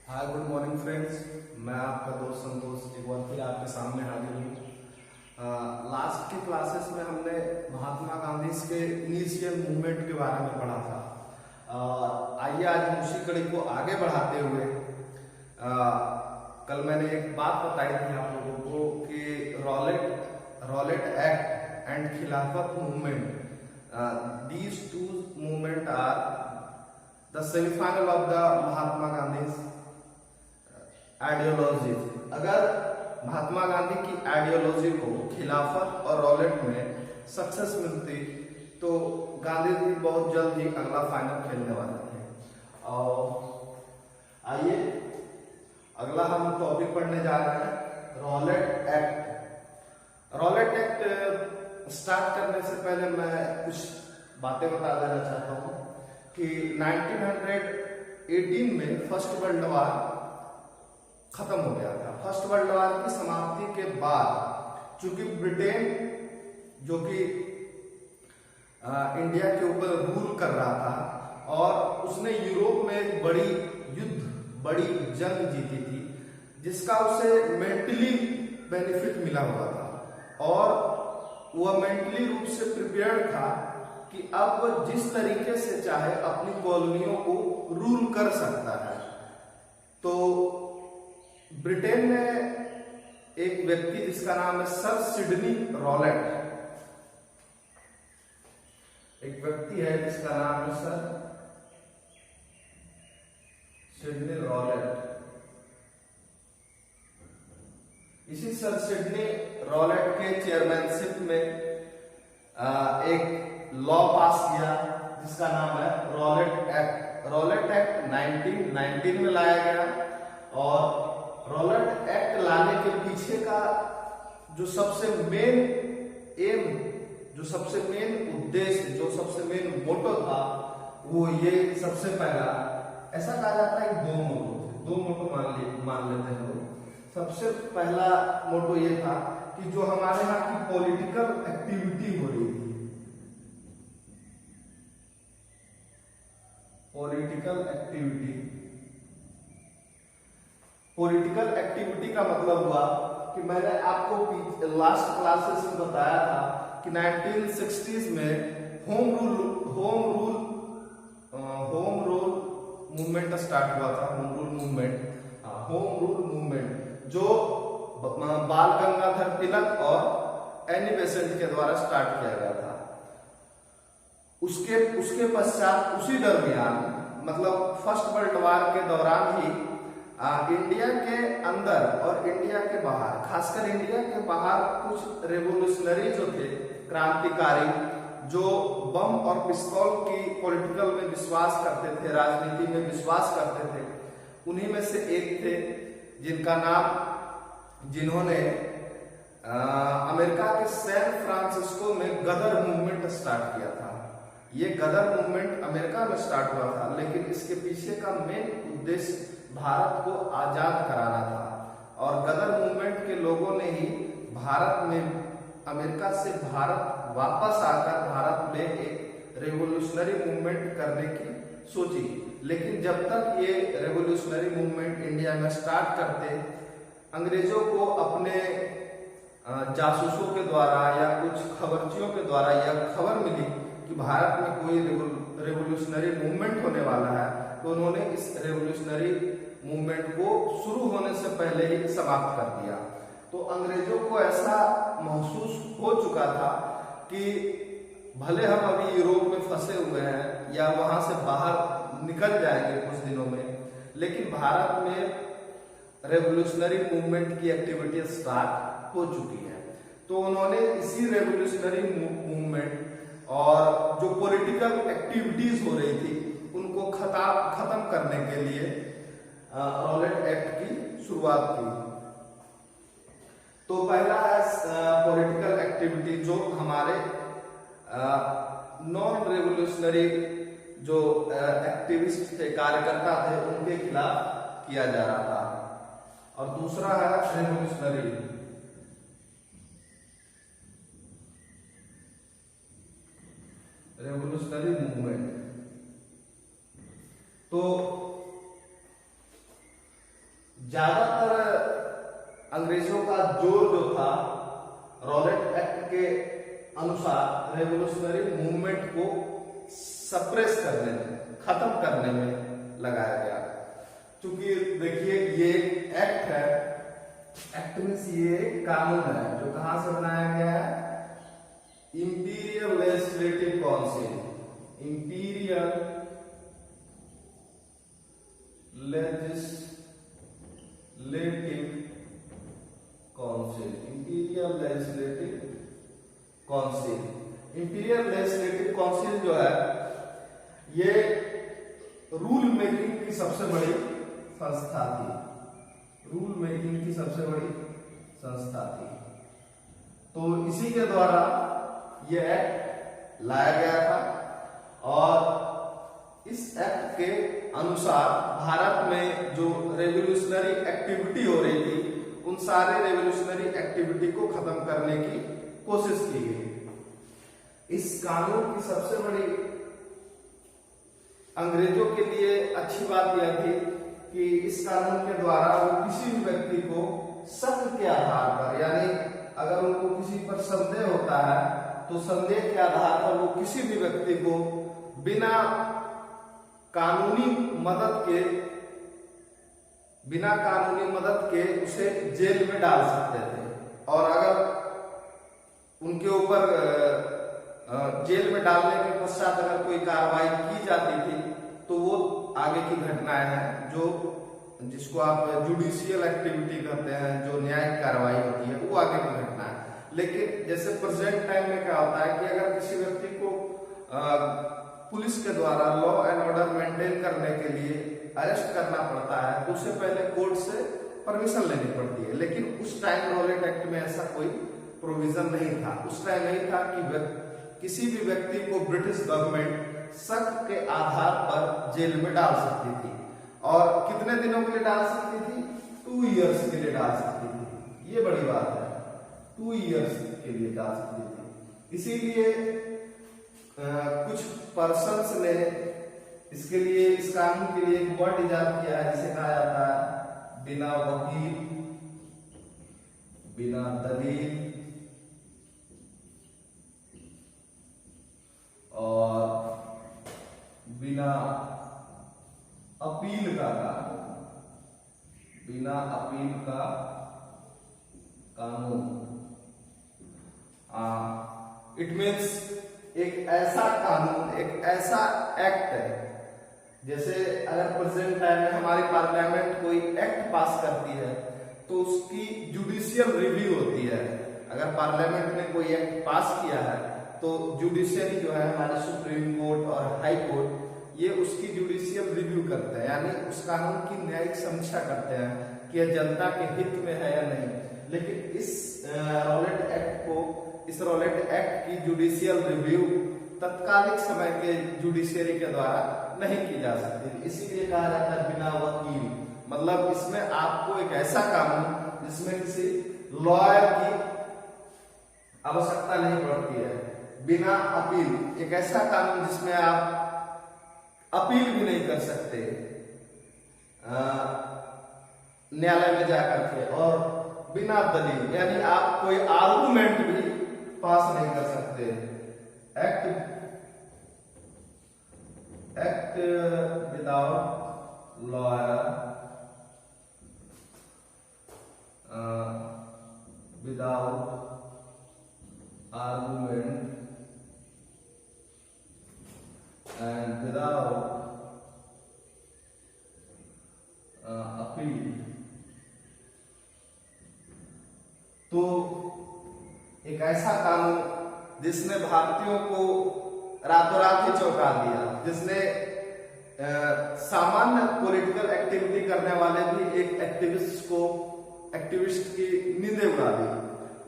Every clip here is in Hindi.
Hi good morning friends. मैं आपका दोस्त संतोष एक बार फिर आपके सामने हाजिर हूँ। लास्ट की क्लासेस में हमने महात्मा गांधी के इनिशियल मूवमेंट के बारे में पढ़ा था। आइए आज हम उसी कड़ी को आगे बढ़ाते हुए कल मैंने एक बात बताई थी आप लोगों को कि Rowlatt act and Khilafat movement, these two movement are the semifinal of the Mahatma Gandhi ideology. अगर महात्मा गांधी की आइडियोलॉजी को खिलाफत और रॉलेट में सक्सेस मिलती तो गांधी जी बहुत जल्द ही अगला फाइनल खेलने वाले थे। और आइए अगला हम टॉपिक पढ़ने जा रहे हैं, Rowlatt act. Rowlatt act start करने से पहले मैं कुछ बातें बता देना चाहता हूँ कि 1918 में फर्स्ट वर्ल्ड वॉर खत्म हो गया था। फर्स्ट वर्ल्ड वॉर की समाप्ति के बाद चूंकि ब्रिटेन जो कि इंडिया के ऊपर रूल कर रहा था और उसने यूरोप में एक बड़ी जंग जीती थी जिसका उसे मेंटली बेनिफिट मिला हुआ था और वह मेंटली रूप से प्रिपेयर्ड था कि अब जिस तरीके से चाहे अपनी कॉलोनियों को रूल कर सकता है। तो ब्रिटेन में एक व्यक्ति जिसका नाम है सर सिडनी रॉलेट, एक व्यक्ति है जिसका नाम है सर सिडनी रॉलेट। इसी सर सिडनी रॉलेट के चेयरमैनशिप में एक लॉ पास किया जिसका नाम है रॉलेट एक्ट। रॉलेट एक्ट 1919 में लाया गया और रॉलेट एक्ट लाने के पीछे का जो सबसे मेन एम, जो सबसे मेन उद्देश्य, जो सबसे मेन मोटो था वो ये सबसे पहला, ऐसा कहा जाता है कि दो मोटो मान लेते हैं लोग। सबसे पहला मोटो ये था कि जो हमारे यहाँ की पॉलिटिकल एक्टिविटी हो रही थी, पॉलिटिकल एक्टिविटी का मतलब हुआ कि मैंने आपको लास्ट क्लासेस में बताया था कि 1960s में होम रूल मूवमेंट स्टार्ट हुआ था। होम रूल मूवमेंट जो बाल गंगाधर तिलक और एनी बेसेंट के द्वारा स्टार्ट किया गया था। उसके पश्चात उसी दरमियान मतलब फर्स्ट वर्ल्ड वॉर के दौरान ही इंडिया के अंदर और इंडिया के बाहर, खासकर इंडिया के बाहर कुछ रेवोल्यूशनरी जो थे, क्रांतिकारी, जो बम और पिस्तौल की पॉलिटिकल में विश्वास करते थे, राजनीति में विश्वास करते थे, उन्हीं में से एक थे जिन्होंने अमेरिका के सैन फ्रांसिस्को में गदर मूवमेंट स्टार्ट किया था। ये गदर मूवमेंट अमेरिका में स्टार्ट हुआ था, लेकिन इसके पीछे का मेन उद्देश्य भारत को आजाद कराना था और गदर मूवमेंट के लोगों ने ही भारत में, अमेरिका से भारत वापस आकर भारत में एक रेवोल्यूशनरी मूवमेंट करने की सोची। लेकिन जब तक ये रेवोल्यूशनरी मूवमेंट इंडिया में स्टार्ट करते, अंग्रेजों को अपने जासूसों के द्वारा या कुछ खबरचियों के द्वारा यह खबर मिली कि भारत में कोई रेवोल्यूशनरी मूवमेंट होने वाला है, तो उन्होंने इस रेवोल्यूशनरी मूवमेंट को शुरू होने से पहले ही समाप्त कर दिया। तो अंग्रेजों को ऐसा महसूस हो चुका था कि भले हम अभी यूरोप में फंसे हुए हैं या वहां से बाहर निकल जाएंगे कुछ दिनों में, लेकिन भारत में रेवोल्यूशनरी मूवमेंट की एक्टिविटी स्टार्ट हो चुकी है। तो उन्होंने इसी रेवोल्यूशनरी मूवमेंट और जो पॉलिटिकल एक्टिविटीज हो रही थी उनको खत्म करने के लिए रॉलेट एक्ट की शुरुआत की। तो पहला है पॉलिटिकल एक्टिविटी, जो हमारे नॉन रेवोल्यूशनरी जो एक्टिविस्ट थे, कार्यकर्ता थे, उनके खिलाफ किया जा रहा था। और दूसरा है रेवोल्यूशनरी मूवमेंट। तो ज्यादातर अंग्रेजों का जोर जो था रॉलेट एक्ट के अनुसार रेवोल्यूशनरी मूवमेंट को सप्रेस करने में, खत्म करने में लगाया गया। क्योंकि देखिए ये एक्ट है, एक्ट मीन्स ये कानून है जो कहां से बनाया गया है, imperial legislative council, imperial legislative council, imperial legislative council. Imperial legislative council जो है ये रूल मेकिंग की सबसे बड़ी संस्था थी, रूल मेकिंग की सबसे बड़ी संस्था थी। तो इसी के द्वारा ये एक्ट लाया गया था और इस एक्ट के अनुसार भारत में जो रेवोल्यूशनरी एक्टिविटी हो रही थी उन सारे रेवोल्यूशनरी एक्टिविटी को खत्म करने की कोशिश की गई। इस कानून की सबसे बड़ी अंग्रेजों के लिए अच्छी बात यह थी कि इस कानून के द्वारा वो किसी भी व्यक्ति को शक के आधार पर, यानी अगर उनको किसी पर संदेह होता है तो संदेह के आधार पर वो किसी भी व्यक्ति को बिना कानूनी मदद के उसे जेल में डाल सकते थे। और अगर उनके ऊपर जेल में डालने के पश्चात अगर कोई कार्रवाई की जाती थी तो वो आगे की घटनाएं हैं जो जिसको आप जुडिशियल एक्टिविटी कहते हैं, जो न्यायिक कार्रवाई होती है वो आगे की घटना है। लेकिन जैसे प्रेजेंट टाइम में क्या होता है कि अगर किसी व्यक्ति को पुलिस के द्वारा लॉ एंड ऑर्डर मेंटेन करने के लिए अरेस्ट करना पड़ता है तो उससे पहले कोर्ट से परमिशन लेनी पड़ती है। लेकिन उस टाइम रॉलेट एक्ट में ऐसा कोई प्रोविजन नहीं था। उस टाइम नहीं था कि किसी भी व्यक्ति को ब्रिटिश गवर्नमेंट शक के आधार पर जेल में डाल सकती थी। और कितने दिनों के लिए डाल सकती थी? 2 इयर्स के लिए डाल सकती थी। ये बड़ी बात है, 2 इयर्स के लिए डाल सकती थी। इसीलिए कुछ पर्सन्स ने इसके लिए, इस कानून के लिए एक वर्ड इजाद किया है जिसे कहा जाता है बिना वकील, बिना दलील और बिना अपील का कानून, बिना अपील का कानून। इट मीन्स एक ऐसा कानून, एक ऐसा एक्ट है, जैसे अगर प्रेजेंट टाइम में हमारी पार्लियामेंट कोई एक्ट पास करती है तो उसकी जुडिशियल रिव्यू होती है। अगर पार्लियामेंट ने कोई एक्ट पास किया है तो जुडिशियरी जो है हमारे सुप्रीम कोर्ट और हाई कोर्ट, ये उसकी जुडिशियल रिव्यू करते हैं, यानी उस कानून की न्यायिक समीक्षा करते हैं कि यह जनता के हित में है या नहीं। लेकिन इस रॉलेट एक्ट की जुडिशियल रिव्यू तत्कालिक समय के जुडिशियरी के द्वारा नहीं की जा सकती। इसीलिए कहा जाता है बिना वकील, मतलब इसमें आपको एक ऐसा कानून जिसमें किसी लॉयर की आवश्यकता नहीं पड़ती है। बिना अपील, एक ऐसा कानून जिसमें आप अपील भी नहीं कर सकते न्यायालय में जाकर के, और बिना दलील, यानी आप कोई आर्गुमेंट भी पास नहीं कर सकते। Act without lawyer, without argument and without appeal। तो एक ऐसा कानून जिसने भारतीयों को रातों रात ही चौंका दिया, जिसने सामान्य पॉलिटिकल एक्टिविटी करने वाले भी एक एक्टिविस्ट की नींदें उड़ा दी।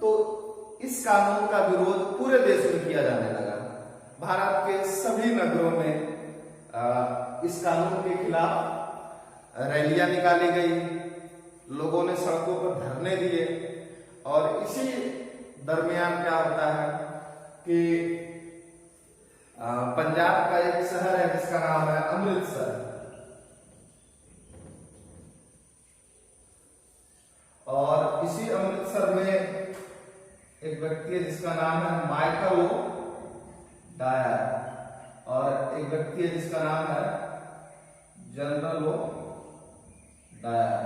तो इस कानून का विरोध पूरे देश में किया जाने लगा। भारत के सभी नगरों में इस कानून के खिलाफ रैलियां निकाली गई, लोगों ने सड़कों पर धरने दिए। और इसी दरमियान क्या होता है कि पंजाब का एक शहर है जिसका नाम है अमृतसर। जिसका नाम है माइकल ओ डायर, और एक व्यक्ति है जिसका नाम है जनरल ओ डायर।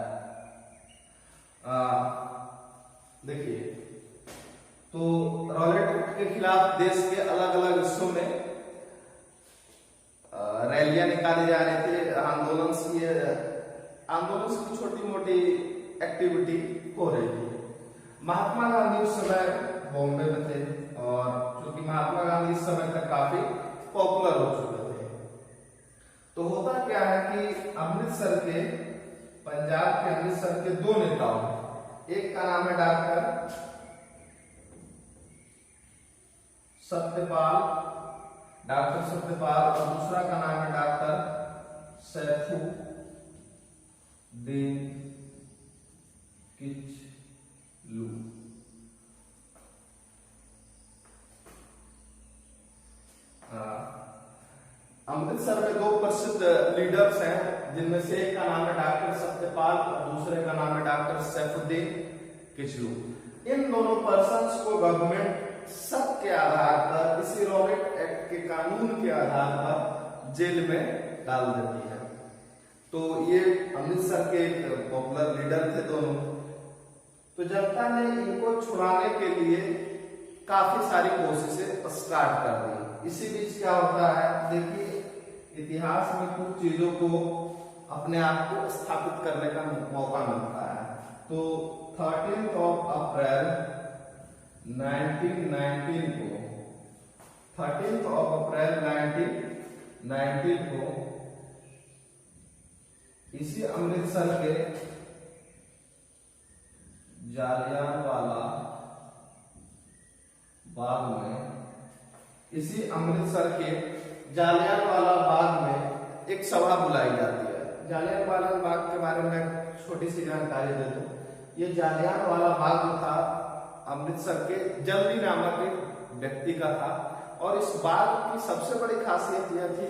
देखिए, तो रॉलेट के खिलाफ देश के अलग अलग हिस्सों में रैलियां निकाली जा रही थी, आंदोलन की छोटी मोटी एक्टिविटी हो रही थी। महात्मा गांधी उस समय बॉम्बे में थे, और क्योंकि महात्मा गांधी इस समय तक काफी पॉपुलर हो चुके थे, तो होता क्या है कि अमृतसर के, पंजाब के अमृतसर के दो नेताओं, एक का नाम है डॉक्टर सत्यपाल, और दूसरा का नाम है डॉक्टर सैफुद्दीन किचलू। अमृतसर में दो प्रसिद्ध लीडर्स हैं, जिनमें से एक का नाम है डॉक्टर सत्यपाल और दूसरे का नाम है डॉक्टर सैफुद्दीन किचलू। इन दोनों पर्सन्स को गवर्नमेंट शक के आधार पर, इसी रॉलेट एक्ट के कानून के आधार पर जेल में डाल देती है। तो ये अमृतसर के एक पॉपुलर लीडर थे दोनों। तो जनता ने इनको छुड़ाने के लिए काफी सारी कोशिशें स्टार्ट कर दी। इसी बीच क्या होता है, देखिए इतिहास में कुछ चीजों को अपने आप को स्थापित करने का मौका मिलता है। तो 13 अप्रैल 1919 को, 13 अप्रैल 1919 को इसी अमृतसर के जालियांवाला बाग में, इसी अमृतसर के जालियांवाला बाग में एक सभा बुलाई जाती है। जालियांवाला बाग के बारे में छोटी सी जानकारी दे दूं। ये जालियांवाला बाग जो था अमृतसर के जल्दी नामक एक व्यक्ति का था, और इस बाग की सबसे बड़ी खासियत यह थी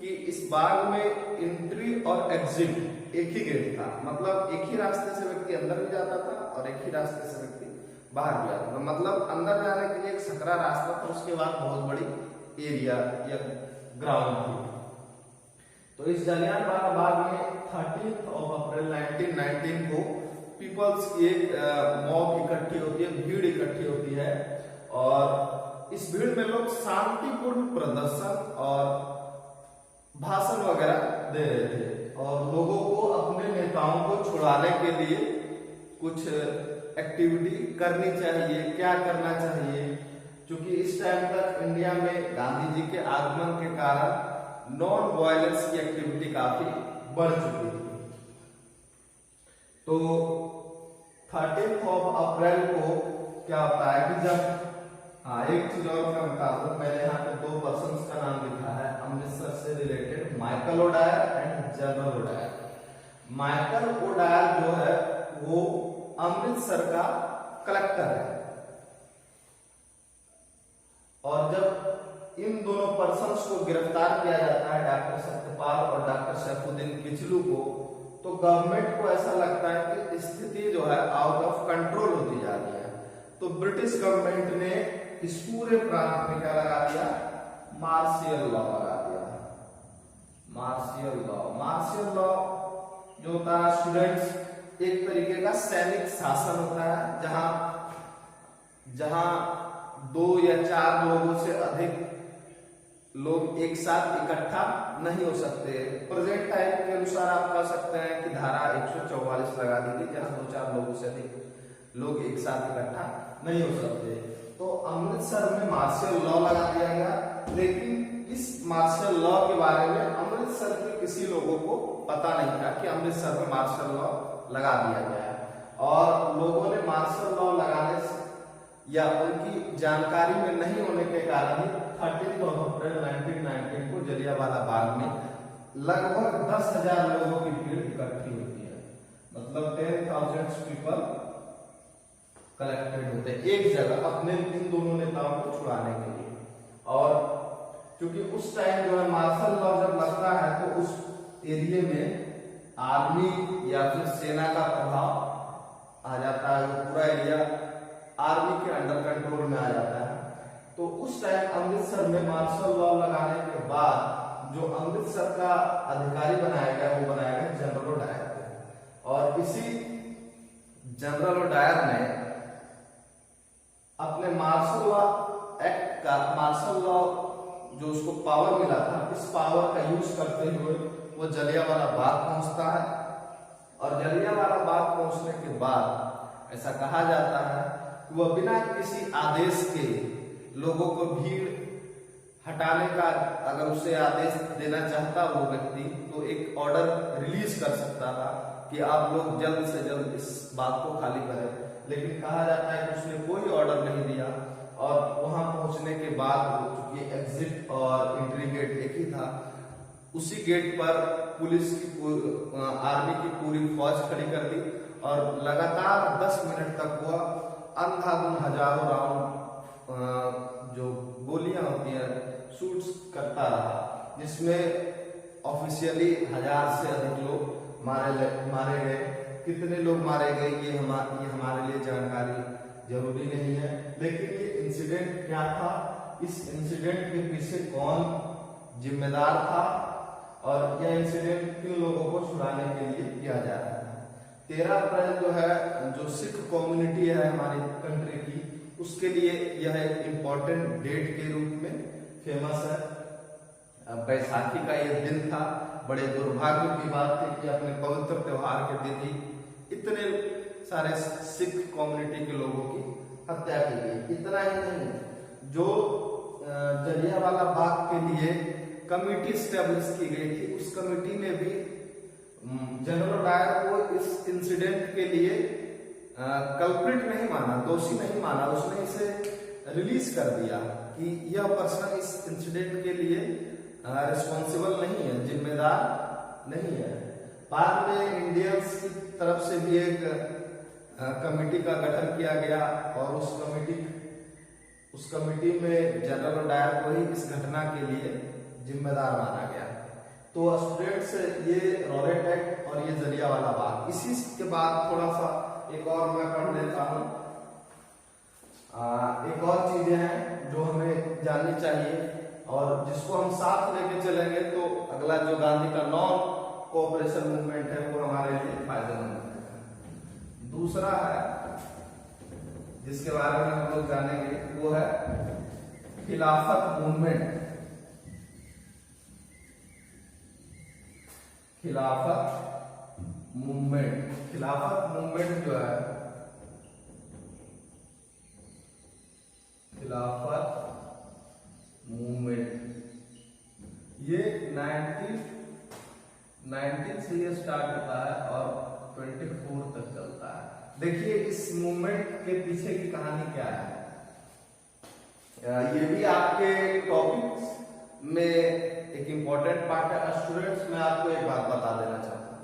कि इस बाग में एंट्री और एग्जिट एक ही गेट था। मतलब एक ही रास्ते से व्यक्ति अंदर भी जाता था और एक ही रास्ते से व्यक्ति बाहर भी आता था। मतलब अंदर जाने के लिए एक सकरा रास्ता था, उसके बाद बहुत बड़ी एरिया या ग्राउंड थी। तो इस जालियांवाला बाग में 13 अप्रैल 1919 को पीपल्स की एक मॉब इकट्ठी होती है, भीड़ इकट्ठी होती है, और इस भीड़ में लोग शांतिपूर्ण प्रदर्शन और भाषण वगैरह दे रहे थे, और लोगों को अपने नेताओं को छुड़ाने के लिए कुछ एक्टिविटी करनी चाहिए, क्या करना चाहिए। क्योंकि इस टाइम तक इंडिया में गांधी जी के आगमन के कारण नॉन वायलेंस की एक्टिविटी काफी बढ़ चुकी थी। तो 13 अप्रैल को क्या होता है कि जब, एक चीज और मैं बता दूं, मैंने यहाँ पे दो पर्सन्स का नाम लिखा है अमृतसर से related, Michael O Dyer and general O Dyer. Michael O Dyer जो है वो अमृतसर का कलेक्टर है, और जब इन दोनों पर्सन्स को गिरफ्तार किया जाता है, डॉक्टर सत्यपाल और डॉक्टर सैफुद्दीन किचलू को, तो गवर्नमेंट को ऐसा लगता है कि स्थिति जो है आउट ऑफ कंट्रोल होती जा रही है। तो ब्रिटिश गवर्नमेंट ने इस पूरे प्रांत में क्या लगा दिया, मार्शियल लॉ लगा दिया। मार्शियल लॉ जो होता है स्टूडेंट्स, एक तरीके का सैनिक शासन होता है, जहां 2 या 4 लोगों से अधिक लोग एक साथ इकट्ठा नहीं हो सकते। प्रेजेंट टाइम के अनुसार आप कह सकते हैं कि धारा 144 लगा दी गई, जहां 2-4 लोगों से अधिक लोग एक साथ इकट्ठा नहीं हो सकते। तो अमृतसर में मार्शियल लॉ लगा दिया गया, लेकिन इस मार्शियल लॉ के बारे में अमृतसर के किसी लोगों को पता नहीं था कि अमृतसर में मार्शियल लॉ लगा दिया गया है, और लोगों ने मार्शियल लॉ लगाने से या उनकी जानकारी में नहीं होने के कारण ही 13 अप्रैल 1919 को जलियांवाला बाग में लगभग 10,000 लोगों की भीड़ इकट्ठी होती है। मतलब 10,000 पीपल कलेक्टेड होते हैं एक जगह अपने इन दोनों नेताओं को छुड़ाने के लिए। और क्योंकि उस टाइम जो है मार्शल लॉ जब लगता है तो उस एरिया में आर्मी या फिर सेना का प्रभाव आ जाता है, पूरा एरिया आर्मी के अंडर कंट्रोल में आ जाता है। तो उस टाइम अमृतसर में मार्शल लॉ लगाने के बाद जो अमृतसर का अधिकारी बनाया गया वो बनाया गया जनरल डायर को। और इसी जनरल डायर ने अपने मार्शल लॉ एक्ट का, मार्शल लॉ जो उसको पावर मिला था, इस पावर का यूज करते हुए वो जलियांवाला बाग पहुंचता है। और जलियांवाला बाग पहुंचने के बाद ऐसा कहा जाता है कि वह बिना किसी आदेश के लोगों को भीड़ हटाने का, अगर उसे आदेश देना चाहता वो व्यक्ति, तो एक ऑर्डर रिलीज कर सकता था कि आप लोग जल्द से जल्द इस बाग को खाली करें। लेकिन कहा जाता है कि उसने कोई ऑर्डर नहीं दिया और वहां पहुंचने के बाद, चूंकि एग्जिट और एंट्री गेट एक ही था, उसी गेट पर पुलिस की आर्मी की पूरी फौज खड़ी कर दी और लगातार 10 मिनट तक वह अंधाधुंध हजारों राउंड जो गोलियां होती हैं शूट्स करता रहा, जिसमें ऑफिशियली 1000 से अधिक लोग मारे गए। कितने लोग मारे गए ये हमारे लिए जानकारी जरूरी नहीं है, लेकिन ये इंसिडेंट क्या था, इस इंसिडेंट के पीछे कौन जिम्मेदार था और यह इंसिडेंट किन लोगों को छुड़ाने के लिए किया जा रहा है। 13 अप्रैल जो है, जो सिख कम्युनिटी है हमारी कंट्री की, उसके लिए यह एक इम्पोर्टेंट डेट के रूप में फेमस है। बैसाखी का ये दिन था। बड़े दुर्भाग्य की बात थी कि अपने पवित्र त्योहार के दिन ही इतने सारे सिख कम्युनिटी के लोगों की हत्या की गई। इतना ही नहीं, जो जलियांवाला बाग के लिए कमेटी स्टैब्लिश की गई थी, उस कमेटी ने भी जनरल डायर को इस इंसिडेंट के लिए कल्प्रिट नहीं माना, दोषी नहीं माना। उसने इसे रिलीज कर दिया कि यह पर्सन इस इंसिडेंट के लिए रिस्पॉन्सिबल नहीं है, जिम्मेदार नहीं है। बाद में इंडियंस की तरफ से भी एक कमेटी का गठन किया गया और उस कमेटी में जनरल डायर को ही इस घटना के लिए जिम्मेदार माना गया। तो स्टूडेंट्स, ये रॉलेट एक्ट और ये जलियांवाला बाग, इसी के बाद थोड़ा सा एक और मैं पढ़ लेता हूँ। एक और चीजें हैं जो हमें जाननी चाहिए और जिसको हम साथ लेके चलेंगे तो अगला जो गांधी का नॉन कोऑपरेशन मूवमेंट है वो हमारे लिए फायदेमंद है। दूसरा है जिसके बारे में हम लोग जानेंगे वो है खिलाफत मूवमेंट। खिलाफत मूवमेंट जो है, खिलाफत मूवमेंट ये 19 से ये स्टार्ट होता है और 24 तक चलता है। देखिए इस मूवमेंट के पीछे की कहानी क्या है, ये भी आपके टॉपिक्स में एक इंपॉर्टेंट पार्ट है। स्टूडेंट्स, मैं आपको एक बात बता देना चाहता हूँ,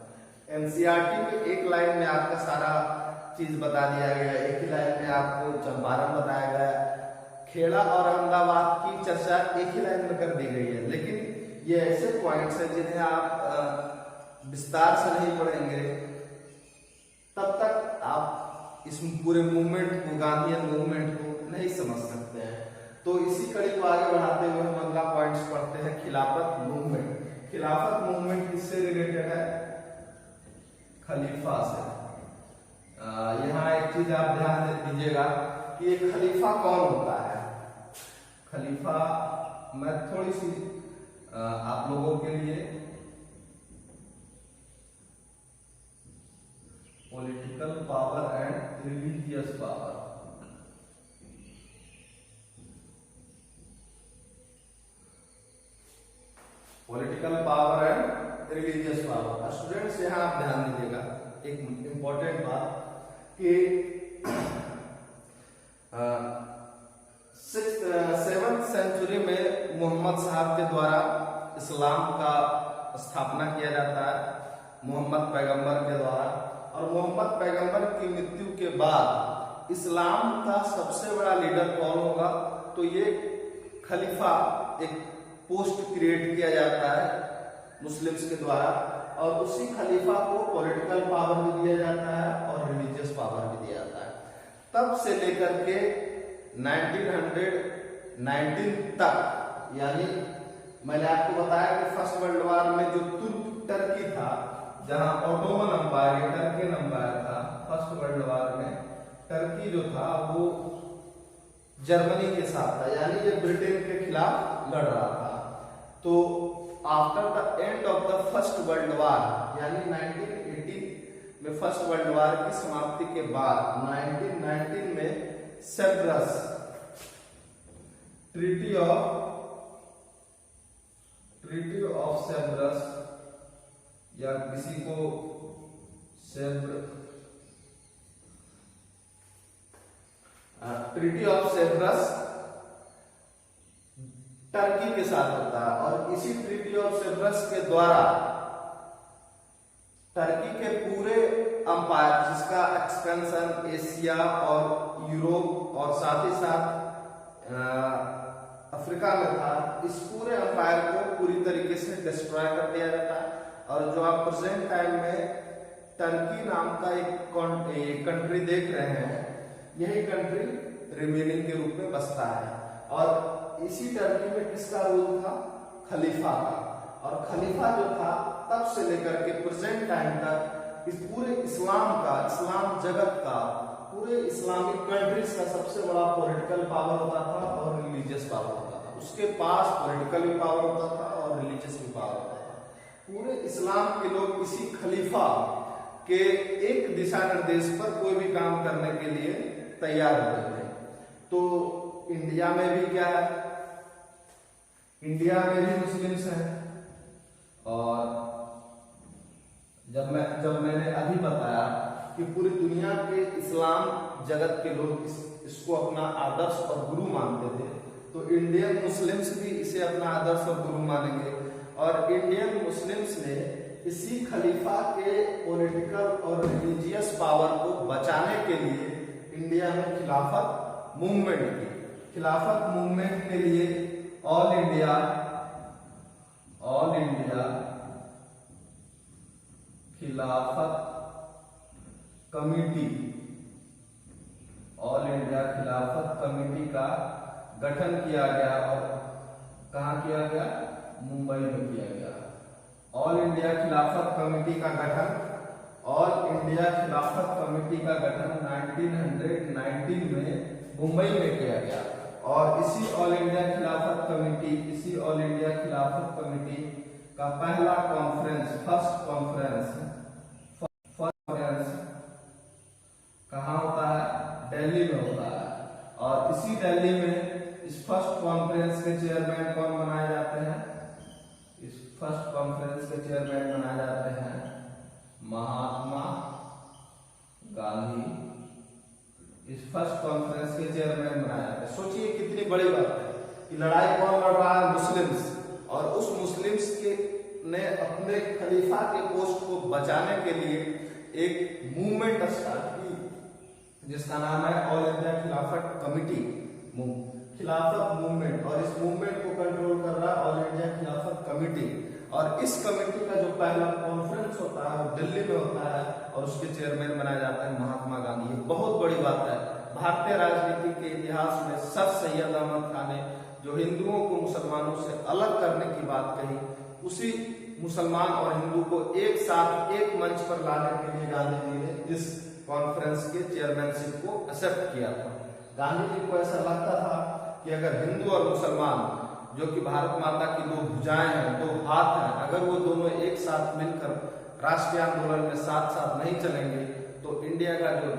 एनसीईआरटी में एक लाइन में आपका सारा चीज बता दिया गया, एक ही लाइन में आपको चंपारण बताया गया, खेड़ा और अहमदाबाद की चर्चा एक ही लाइन में कर दी गई है। लेकिन ये ऐसे पॉइंट्स हैं जिन्हें आप विस्तार से नहीं पढ़ेंगे तब तक आप इस पूरे मूवमेंट को, गांधीयन मूवमेंट को नहीं समझ सकते हैं। तो इसी कड़ी को आगे बढ़ाते हुए हम अगला पॉइंट्स पढ़ते हैं, खिलाफत मूवमेंट। खिलाफत मूवमेंट किससे रिलेटेड है? खलीफा से। यहाँ एक चीज आप ध्यान दीजिएगा कि ये खलीफा कौन होता है। खलीफा, मैं थोड़ी सी आप लोगों के लिए political power and religious power, political power and religious power. Students, यहाँ आप ध्यान दीजिएगा एक इंपॉर्टेंट बात कि 7th सेंचुरी में मोहम्मद साहब के द्वारा इस्लाम का स्थापना किया जाता है, मोहम्मद पैगंबर के द्वारा। और मोहम्मद पैगंबर की मृत्यु के बाद इस्लाम का सबसे बड़ा लीडर कौन होगा? तो ये खलीफा, एक पोस्ट क्रिएट किया जाता है मुस्लिम्स के द्वारा और उसी खलीफा को पॉलिटिकल पावर भी दिया जाता है और रिलीजियस पावर भी दिया जाता है। तब से लेकर के 1900 19 तक, यानी मैंने आपको बताया कि फर्स्ट वर्ल्ड वॉर में जो टर्की था, जहां ऑटोमन अंपायर टर्कियन अंपायर था, फर्स्ट वर्ल्ड वॉर में टर्की जो था वो जर्मनी के साथ था, यानी ये ब्रिटेन के खिलाफ लड़ रहा था। तो after the end of the first world war, यानी 1918 में फर्स्ट वर्ल्ड वॉर की समाप्ति के बाद 1919 में सेब्रस ट्रीटी ऑफ सेब्रस, या किसी को ट्रीटी ऑफ सेब्रस टर्की के साथ होता है, और इसी ट्रीटी ऑफ सेब्रस के द्वारा टर्की के पूरे अंपायर, जिसका एक्सपेंशन एशिया और यूरोप और साथ ही साथ अफ्रीका में था, इस पूरे अंपायर को पूरी तरीके से डिस्ट्रॉय कर दिया जाता है। और जो आप प्रेजेंट टाइम में टर्की नाम का एक कंट्री देख रहे हैं, यही कंट्री रिमेनिंग के रूप में बसता है। और इसी टर्की में किसका रूल था? खलीफा का। और खलीफा जो था तब से लेकर के प्रेजेंट टाइम तक इस पूरे इस्लाम जगत का, पूरे इस्लामिक कंट्रीज का सबसे बड़ा पॉलिटिकल पावर होता था और रिलीजियस पावर होता था। उसके पास पॉलिटिकल भी पावर होता था और रिलीजियस भी पावर होता था। पूरे इस्लाम के लोग इसी खलीफा के एक दिशा निर्देश पर कोई भी काम करने के लिए तैयार होते थे। तो इंडिया में भी क्या है? इंडिया में भी मुस्लिम्स हैं। और जब मैंने अभी बताया कि पूरी दुनिया के इस्लाम जगत के लोग इसको अपना आदर्श और गुरु मानते थे, तो इंडियन मुस्लिम्स भी इसे अपना आदर्श और गुरु मानेंगे। और इंडियन मुस्लिम्स ने इसी खलीफा के पॉलिटिकल और रिलीजियस पावर को बचाने के लिए इंडिया में खिलाफत मूवमेंट की। खिलाफत मूवमेंट के लिए ऑल इंडिया खिलाफत कमेटी, ऑल इंडिया खिलाफत कमेटी का गठन किया गया। और कहाँ किया गया? मुंबई में किया गया। ऑल इंडिया खिलाफत कमेटी का गठन, ऑल इंडिया खिलाफत कमेटी का गठन 1919 में मुंबई में किया गया। और इसी ऑल इंडिया खिलाफत कमेटी का पहला फर्स्ट कॉन्फ्रेंस कहाँ होता है? दिल्ली में होता है। और इसी दिल्ली में इस फर्स्ट कॉन्फ्रेंस के चेयरमैन कौन बनाए जाते हैं? इस फर्स्ट कॉन्फ्रेंस के चेयरमैन बनाए जाते हैं महात्मा गांधी। इस फर्स्ट कॉन्फ्रेंस के चेयरमैन बनाए जाते हैं। सोचिए कितनी बड़ी बात है कि लड़ाई कौन लड़ रहा है? मुस्लिम्स। और उस मुस्लिम्स के ने अपने खलीफा के पोस्ट को बचाने के लिए एक मूवमेंट स्टार्ट की, जिसका नाम है ऑल इंडिया खिलाफत कमेटी, खिलाफत मूवमेंट। और इस मूवमेंट को कंट्रोल कर रहा है ऑल इंडिया खिलाफत कमेटी। और इस कमेटी का जो पहला कॉन्फ्रेंस होता है वो दिल्ली में होता है, और उसके चेयरमैन बनाए जाते हैं महात्मा गांधी। ये बहुत बड़ी बात है। भारतीय राजनीति के इतिहास में सर सैयद अहमद खान ने जो हिंदुओं को मुसलमानों से अलग करने की बात कही, उसी मुसलमान और हिंदू को एक साथ एक मंच पर लाने के लिए गांधी जी ने इस कॉन्फ्रेंस के चेयरमैनशिप को एक्सेप्ट किया था। गांधी जी को ऐसा लगता था कि अगर हिंदू और मुसलमान, जो कि भारत माता की दो भुजाएं हैं, दो हाथ हैं, अगर वो दोनों एक साथ मिलकर राष्ट्रीय आंदोलन में साथ साथ नहीं चलेंगे तो इंडिया का जो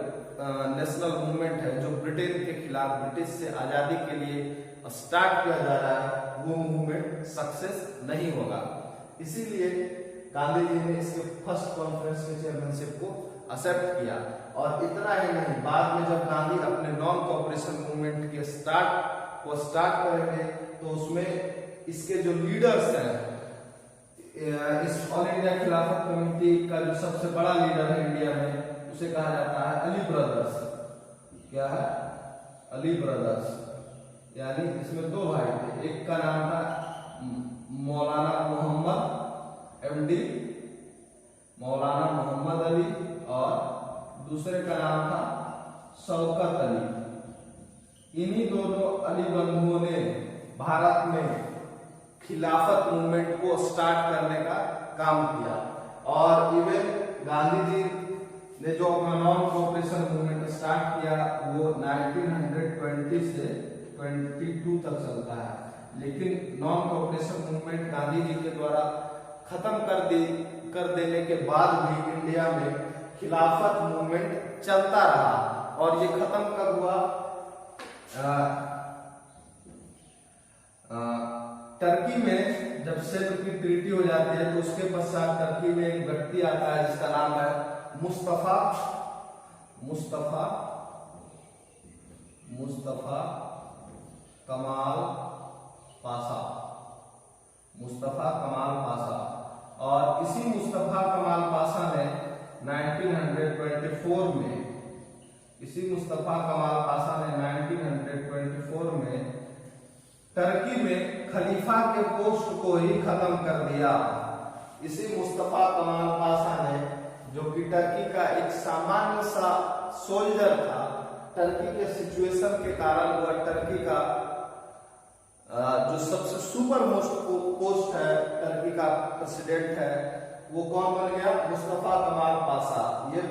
नेशनल मूवमेंट है, जो ब्रिटेन के खिलाफ, ब्रिटिश से आजादी के लिए स्टार्ट किया जा रहा है, वो मूवमेंट सक्सेस नहीं होगा। इसीलिए गांधी जी ने इसके फर्स्ट कॉन्फ्रेंस के चेयरमैनशिप को एक्सेप्ट किया। और इतना ही नहीं, बाद में जब गांधी अपने नॉन कोऑपरेशन मूवमेंट के स्टार्ट करेंगे तो उसमें इसके जो लीडर्स हैं, इस ऑल इंडिया खिलाफत कमेटी का जो सबसे बड़ा लीडर है इंडिया में, उसे कहा जाता है अली ब्रदर्स। क्या है? अली ब्रदर्स। यानी इसमें दो भाई थे, एक का नाम था मौलाना मोहम्मद MD मौलाना मोहम्मद अली, और दूसरे का नाम था शौकत अली। इन्हीं दोनों अली बंधुओं ने भारत में खिलाफत मूवमेंट को स्टार्ट करने का काम किया। और इवन गांधी जी ने जो अपना नॉन कोऑपरेशन मूवमेंट स्टार्ट किया वो 1920 से 22 तक चलता है, लेकिन non cooperation movement Gandhi ji के द्वारा खत्म कर देने के बाद भी इंडिया में खिलाफत मूवमेंट चलता रहा। और ये खत्म कब हुआ? टर्की में जब सेल्फ की ट्रीटी हो जाती है तो उसके पश्चात टर्की में एक व्यक्ति आता है जिसका नाम है मुस्तफा कमाल पाशा। और इसी मुस्तफा कमाल पाशा ने 1924 में टर्की में खलीफा के पोस्ट को ही खत्म कर दिया। इसी मुस्तफा कमाल पाशा ने, जो कि टर्की का एक सामान्य सा सोल्जर था, टर्की के सिचुएशन के कारण वह टर्की का जो सबसे सुपर मोस्ट पोस्ट है, टर्की का प्रेसिडेंट है, वो कौन बन गया? मुस्तफा कमाल पाशा। ये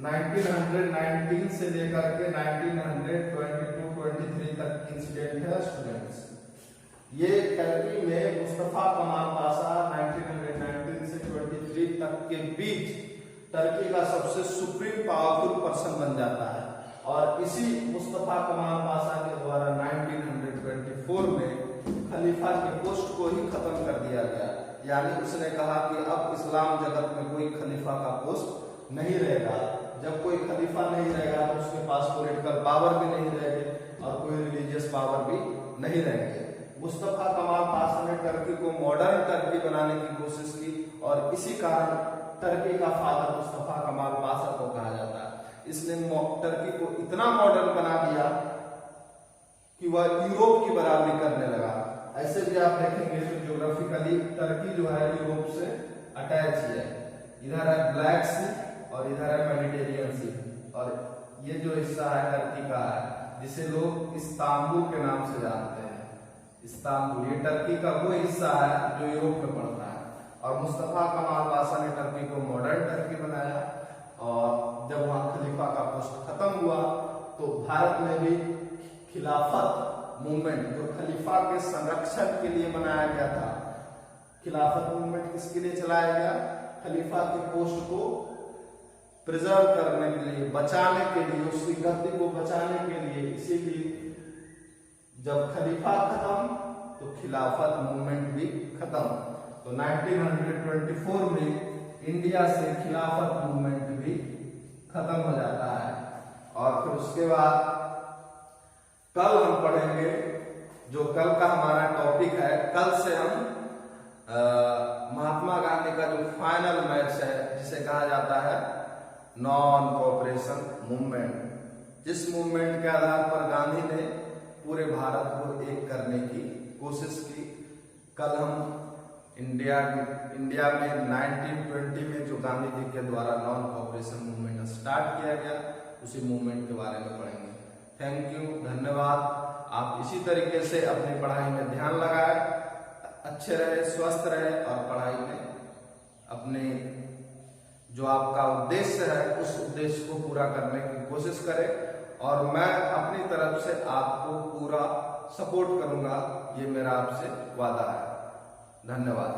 1919 से लेकर के 1922-23 तक इंसिडेंट है स्टूडेंट्स। ये टर्की में मुस्तफा कमाल पाशा 1919 से 23 तक के बीच टर्की का सबसे सुप्रीम पावरफुल पर्सन बन जाता है। और इसी मुस्तफा कमाल पाशा के द्वारा 1924 में खलीफा के पोस्ट को ही खत्म कर दिया गया। यानी उसने कहा कि अब इस्लाम जगत में कोई खलीफा का पोस्ट नहीं रहेगा। जब कोई खलीफा नहीं रहेगा तो उसके पास पॉलिटिकल पावर भी नहीं रहेगी और कोई रिलीजियस पावर भी नहीं रहेंगे। मुस्तफा कमाल पाशा ने टर्की को मॉडर्न टर्की बनाने की कोशिश की और इसी कारण टर्की का फादर मुस्तफा कमाल पाशा को कहा जाता है। इसने टर्की को इतना मॉडर्न बना दिया कि वह यूरोप की बराबरी करने लगा। ऐसे भी आप देखेंगे तो ज्योग्राफिकली टर्की जो है यूरोप से अटैच है। इधर है ब्लैक सी और इधर है मेडिटेरियन सी। और ये जो हिस्सा है टर्की का है जिसे लोग इस्तांबुल के नाम से जानते हैं। इस्तांबुल ये टर्की का वो हिस्सा है जो यूरोप में पड़ता है। और मुस्तफा कमाल पाशा ने टर्की को मॉडर्न टर्की बनाया। और जब वहां खलीफा का पोस्ट खत्म हुआ तो भारत में भी खिलाफत मूवमेंट, जो खलीफा के संरक्षण के लिए बनाया गया था, खिलाफत मूवमेंट किसके लिए चलाया गया? खलीफा के पोस्ट को प्रिजर्व करने के लिए, बचाने के लिए, उसकी गद्दी को बचाने के लिए। इसीलिए जब खलीफा खत्म तो खिलाफत मूवमेंट भी खत्म। तो 1924 में इंडिया से खिलाफत मूवमेंट भी खत्म हो जाता है। और फिर उसके बाद कल हम पढ़ेंगे, जो कल का हमारा टॉपिक है। कल से हम महात्मा गांधी का जो फाइनल मैच है जिसे कहा जाता है नॉन कोऑपरेशन मूवमेंट, जिस मूवमेंट के आधार पर गांधी ने पूरे भारत को एक करने की कोशिश की। कल हम इंडिया में 1920 में जो गांधी जी के द्वारा नॉन कोऑपरेशन मूवमेंट स्टार्ट किया गया उसी मूवमेंट के बारे में पढ़ेंगे। थैंक यू, धन्यवाद। आप इसी तरीके से अपनी पढ़ाई में ध्यान लगाएं, अच्छे रहे, स्वस्थ रहे और पढ़ाई में अपने जो आपका उद्देश्य है उस उद्देश्य को पूरा करने की कोशिश करें। और मैं अपनी तरफ से आपको पूरा सपोर्ट करूंगा, ये मेरा आपसे वादा है। धन्यवाद।